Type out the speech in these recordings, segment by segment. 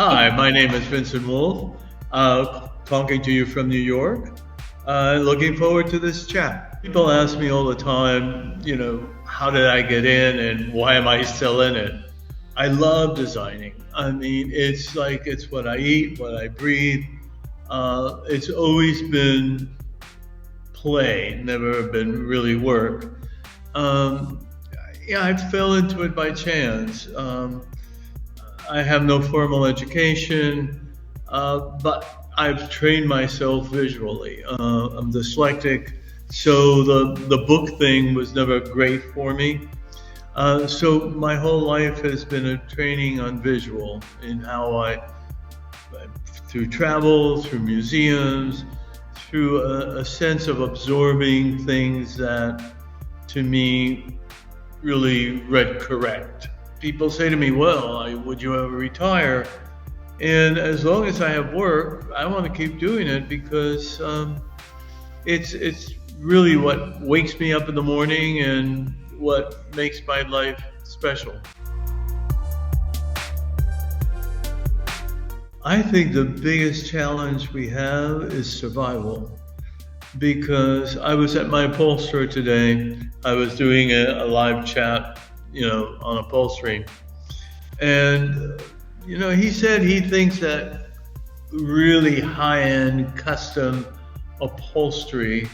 Hi, my name is Vincent Wolf, talking to you from New York. Looking forward to this chat. People ask me all the time, how did I get in and why am I still in it? I love designing. I mean, it's what I eat, what I breathe. It's always been play, never been really work. Um, yeah, I fell into it by chance. I have no formal education, but I've trained myself visually. I'm dyslexic, so the book thing was never great for me. So my whole life has been a training on visual in how through travel, through museums, through a sense of absorbing things that, to me, really read correct. People say to me, well, would you ever retire? And as long as I have work, I want to keep doing it because it's really what wakes me up in the morning and what makes my life special. I think the biggest challenge we have is survival. Because I was at my upholsterer today. I was doing a live chat, on upholstery. And, he said he thinks that really high-end custom upholstery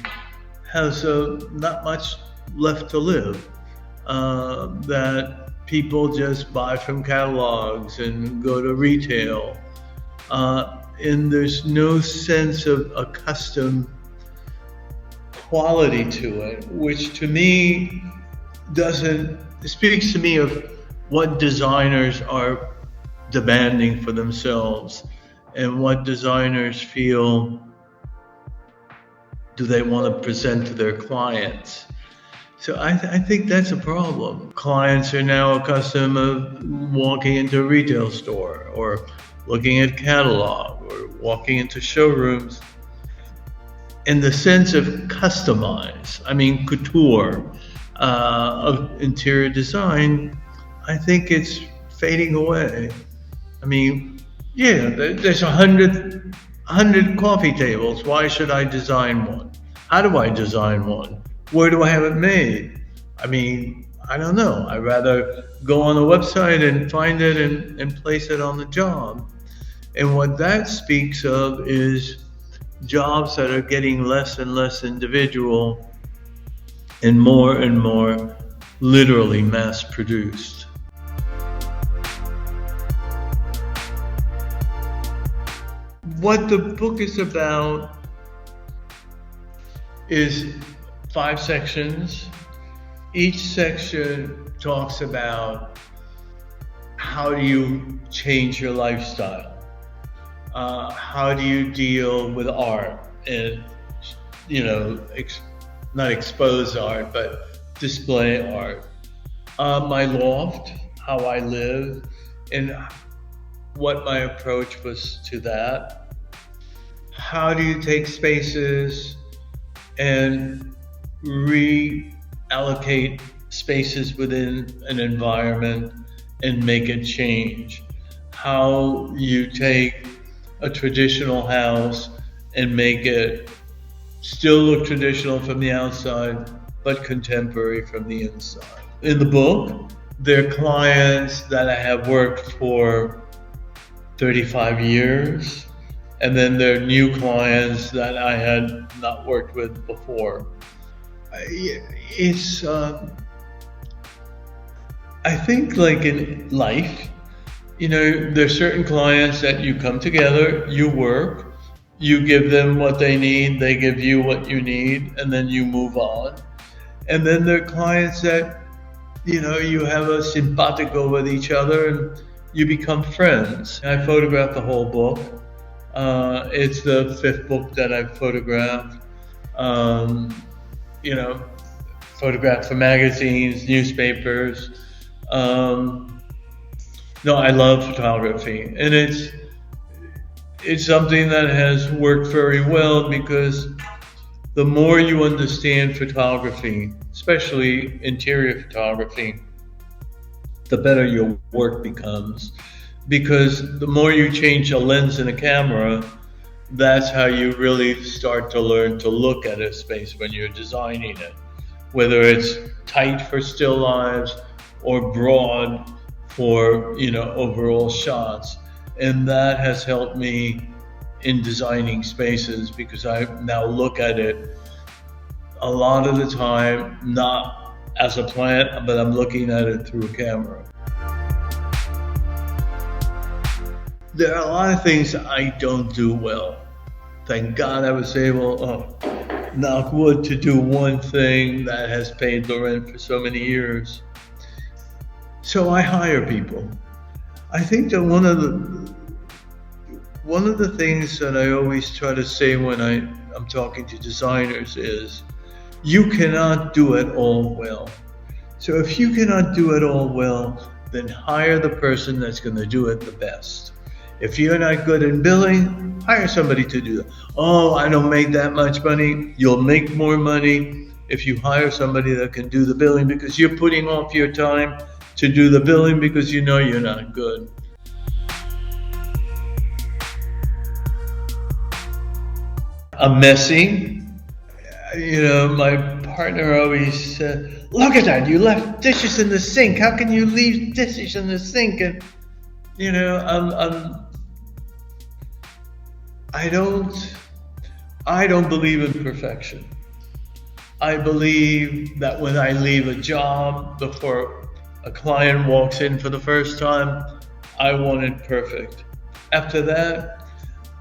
has not much left to live. That people just buy from catalogs and go to retail. And there's no sense of a custom quality to it, which to me speaks to me of what designers are demanding for themselves and what designers feel do they want to present to their clients. So I think that's a problem. Clients are now accustomed of walking into a retail store or looking at catalog or walking into showrooms. In the sense of customize, couture of interior design, I think it's fading away. There's 100 coffee tables. Why should I design one? How do I design one? Where do I have it made? I don't know. I'd rather go on a website and find it and place it on the job. And what that speaks of is jobs that are getting less and less individual and more literally mass produced. What the book is about is 5 sections. Each section talks about how do you change your lifestyle. How do you deal with art and, not expose art, but display art. My loft, how I live, and what my approach was to that. How do you take spaces and reallocate spaces within an environment and make it change? How you take a traditional house and make it still look traditional from the outside, but contemporary from the inside. In the book, they're clients that I have worked for 35 years, and then they're new clients that I had not worked with before. It's, I think like in life, there's certain clients that you come together, you work, you give them what they need, they give you what you need, and then you move on. And then there are clients that, you have a simpatico with each other and you become friends. I photographed the whole book. It's the 5th book that I've photographed. Photographed for magazines, newspapers. No, I love photography, and it's something that has worked very well because the more you understand photography, especially interior photography, the better your work becomes. because the more you change a lens in a camera, that's how you really start to learn to look at a space when you're designing it, whether it's tight for still lives or broad for overall shots. And that has helped me in designing spaces, because I now look at it a lot of the time not as a plant, but I'm looking at it through a camera. There are a lot of things I don't do well. Thank God I was able, knock wood, to do one thing that has paid the rent for so many years. So I hire people. I think that one of the things that I always try to say when I'm talking to designers is, you cannot do it all well. So if you cannot do it all well, then hire the person that's going to do it the best. If you're not good in billing, hire somebody to do that. Oh, I don't make that much money. You'll make more money if you hire somebody that can do the billing, because you're putting off your time to do the billing because you know you're not good. I'm messy. My partner always said, look at that, you left dishes in the sink. How can you leave dishes in the sink? And, I don't believe in perfection. I believe that when I leave a job, before a client walks in for the first time, I want it perfect. After that,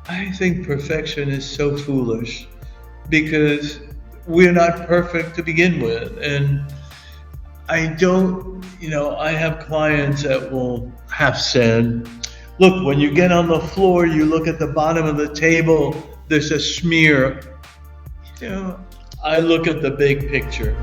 I think perfection is so foolish, because we're not perfect to begin with. And I have clients that will have said, look, when you get on the floor, you look at the bottom of the table, there's a smear. I look at the big picture.